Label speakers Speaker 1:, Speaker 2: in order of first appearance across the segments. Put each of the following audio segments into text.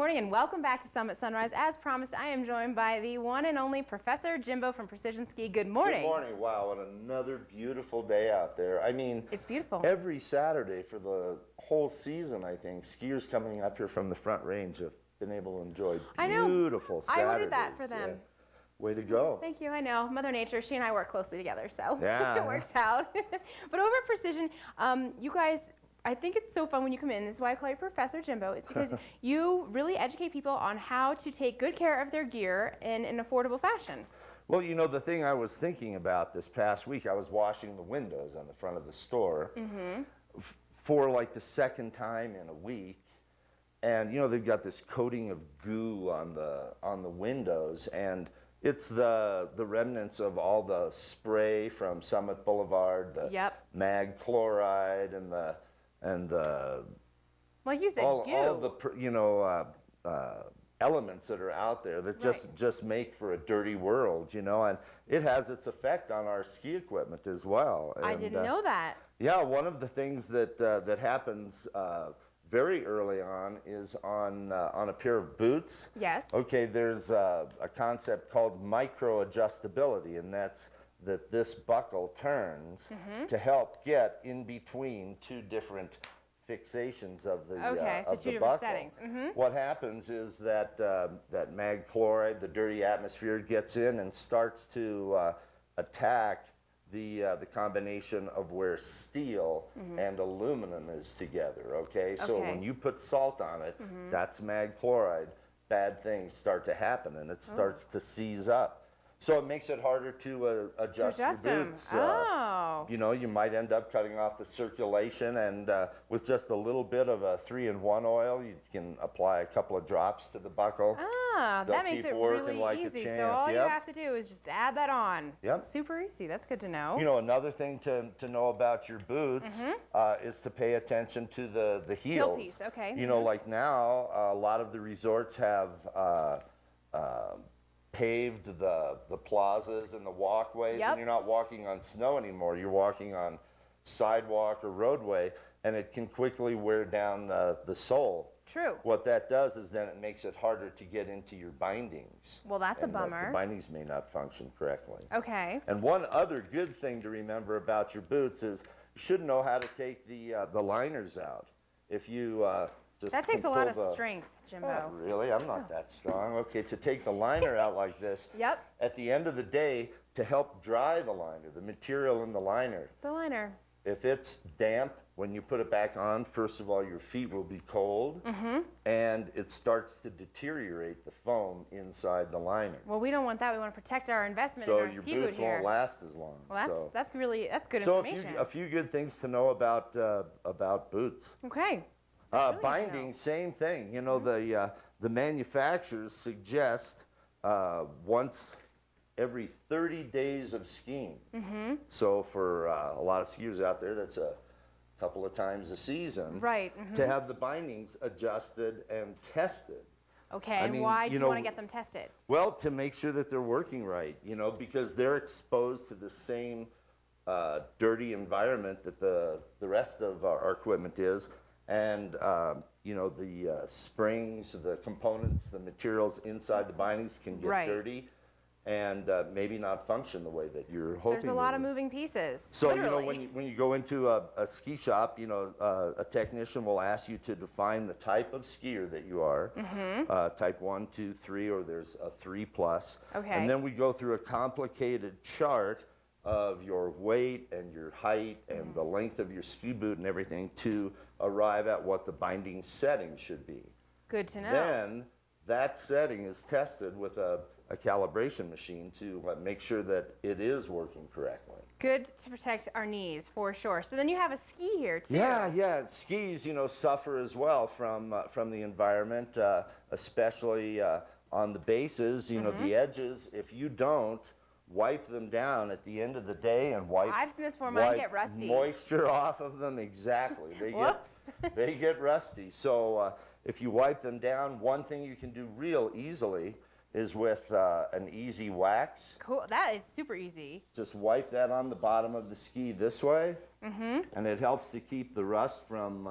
Speaker 1: morning and welcome back to Summit Sunrise. As promised, I am joined by the one and only Professor Jimbo from Precision Ski. Good morning.
Speaker 2: Good morning. Wow, what another beautiful day out there. I mean,
Speaker 1: it's beautiful.
Speaker 2: Every Saturday for the whole season, I think, skiers coming up here from the Front Range have been able to enjoy beautiful Saturdays.
Speaker 1: I ordered that for them.
Speaker 2: Way to go.
Speaker 1: Thank you. I know. Mother Nature, she and I work closely together, so
Speaker 2: yeah.
Speaker 1: It works out. But over at Precision, you guys, I think it's so fun when you come in. This is why I call you Professor Jimbo. It's because you really educate people on how to take good care of their gear in an affordable fashion.
Speaker 2: Well, you know, the thing I was thinking about this past week, I was washing the windows on the front of the store for like the second time in a week. And, you know, they've got this coating of goo on the windows, and it's the remnants of all the spray from Summit Boulevard, the mag chloride, and the
Speaker 1: like you said,
Speaker 2: all the you know elements that are out there that just make for a dirty world, you know, and it has its effect on our ski equipment as well. And,
Speaker 1: I didn't know that.
Speaker 2: Yeah, one of the things that that happens very early on is on a pair of boots.
Speaker 1: Yes.
Speaker 2: Okay, there's a concept called micro adjustability, and that's that this buckle turns to help get in between two different fixations of the
Speaker 1: so two different
Speaker 2: buckle.
Speaker 1: settings.
Speaker 2: What happens is that that mag chloride, the dirty atmosphere, gets in and starts to attack the combination of where steel and aluminum is together. Okay, so when you put salt on it, that's mag chloride. Bad things start to happen, and it starts to seize up. So it makes it harder to adjust your boots. You know, you might end up cutting off the circulation, and with just a little bit of a 3-in-1 oil, you can apply a couple of drops to the buckle.
Speaker 1: That makes it really easy. So all you have to do is just add that on. Super easy. That's good to know.
Speaker 2: You know, another thing to know about your boots is to pay attention to the heels.
Speaker 1: Heel piece, okay.
Speaker 2: You know, like now, a lot of the resorts have paved the plazas and the walkways, and you're not walking on snow anymore. You're walking on sidewalk or roadway, and it can quickly wear down the sole.
Speaker 1: True.
Speaker 2: What that does is then it makes it harder to get into your bindings.
Speaker 1: Well, that's a bummer.
Speaker 2: The bindings may not function correctly.
Speaker 1: Okay.
Speaker 2: And one other good thing to remember about your boots is you should know how to take the liners out. If you
Speaker 1: that takes a lot of strength, Jimbo.
Speaker 2: Oh, really? I'm not that strong. Okay, to take the liner out like this. At the end of the day, to help dry the liner, the material in the liner.
Speaker 1: The liner.
Speaker 2: If it's damp, when you put it back on, first of all, your feet will be cold, and it starts to deteriorate the foam inside the liner.
Speaker 1: Well, we don't want that. We want to protect our investment in our ski boot here.
Speaker 2: So your boots won't last as long.
Speaker 1: Well, that's good information.
Speaker 2: So a few good things to know about boots.
Speaker 1: Okay. Really
Speaker 2: binding, same thing. You know, the manufacturers suggest once every 30 days of skiing. So for a lot of skiers out there, that's a couple of times a season. To have the bindings adjusted and tested.
Speaker 1: Okay, I mean, why do you want to get them tested?
Speaker 2: Well, to make sure that they're working right, you know, because they're exposed to the same dirty environment that the rest of our equipment is. And, you know, the springs, the components, the materials inside the bindings can get dirty and maybe not function the way that you're hoping.
Speaker 1: There's a lot of moving pieces.
Speaker 2: So, you know, when you go into a ski shop, you know, a technician will ask you to define the type of skier that you are, type 1, 2, 3, or there's a 3+.
Speaker 1: Okay.
Speaker 2: And then we go through a complicated chart of your weight and your height and the length of your ski boot and everything to arrive at what the binding setting should be.
Speaker 1: Good to know.
Speaker 2: Then that setting is tested with a calibration machine to make sure that it is working correctly.
Speaker 1: Good to protect our knees, for sure. So then you have a ski here, too.
Speaker 2: Yeah. Skis, you know, suffer as well from the environment, especially on the bases, you know, the edges. If you don't wipe them down at the end of the day and
Speaker 1: I've seen this before, mine get rusty.
Speaker 2: Moisture off of them, exactly. They get rusty. So if you wipe them down, one thing you can do real easily is with an easy wax.
Speaker 1: Cool, that is super easy.
Speaker 2: Just wipe that on the bottom of the ski this way, and it helps to keep the rust from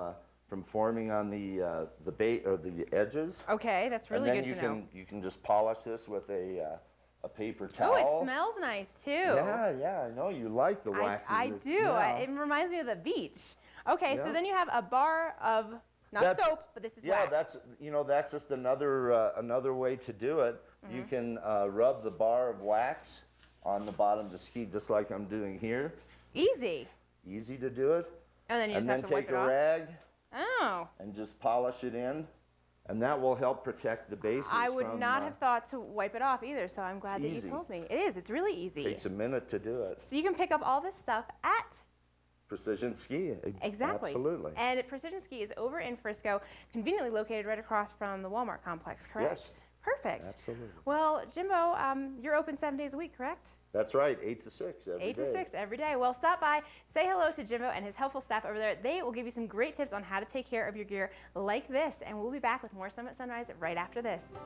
Speaker 2: from forming on the bait or the edges.
Speaker 1: Okay, that's really
Speaker 2: and then
Speaker 1: good to know.
Speaker 2: you can just polish this with a paper
Speaker 1: Oh,
Speaker 2: towel.
Speaker 1: it smells nice too.
Speaker 2: Yeah, I know you like the waxes.
Speaker 1: I
Speaker 2: that
Speaker 1: do.
Speaker 2: smell.
Speaker 1: It reminds me of the beach. Okay, so
Speaker 2: Yeah.
Speaker 1: then you have a bar of not
Speaker 2: That's-
Speaker 1: soap, but this is
Speaker 2: Yeah,
Speaker 1: wax.
Speaker 2: that's just another way to do it.
Speaker 1: Mm-hmm.
Speaker 2: You can rub the bar of wax on the bottom of the ski, just like I'm doing here.
Speaker 1: Easy.
Speaker 2: Easy to do it.
Speaker 1: And then you
Speaker 2: And
Speaker 1: just
Speaker 2: then
Speaker 1: have to wipe
Speaker 2: take
Speaker 1: it
Speaker 2: a
Speaker 1: off.
Speaker 2: rag
Speaker 1: Oh.
Speaker 2: and just polish it in, and that will help protect the bases.
Speaker 1: I would
Speaker 2: from,
Speaker 1: not have thought to wipe it off either, so I'm glad that
Speaker 2: easy.
Speaker 1: you told me. It is. It's really easy.
Speaker 2: Takes a minute to do it.
Speaker 1: So you can pick up all this stuff at
Speaker 2: Precision ski.
Speaker 1: Exactly.
Speaker 2: Absolutely.
Speaker 1: And Precision Ski is over in Frisco, conveniently located right across from the Walmart complex, correct?
Speaker 2: Yes.
Speaker 1: Perfect.
Speaker 2: Absolutely.
Speaker 1: Well, Jimbo, you're open 7 days a week, correct?
Speaker 2: That's right. 8 to 6 every day.
Speaker 1: 8 to 6 every day. Well, stop by, say hello to Jimbo and his helpful staff over there. They will give you some great tips on how to take care of your gear like this, and we'll be back with more Summit Sunrise right after this.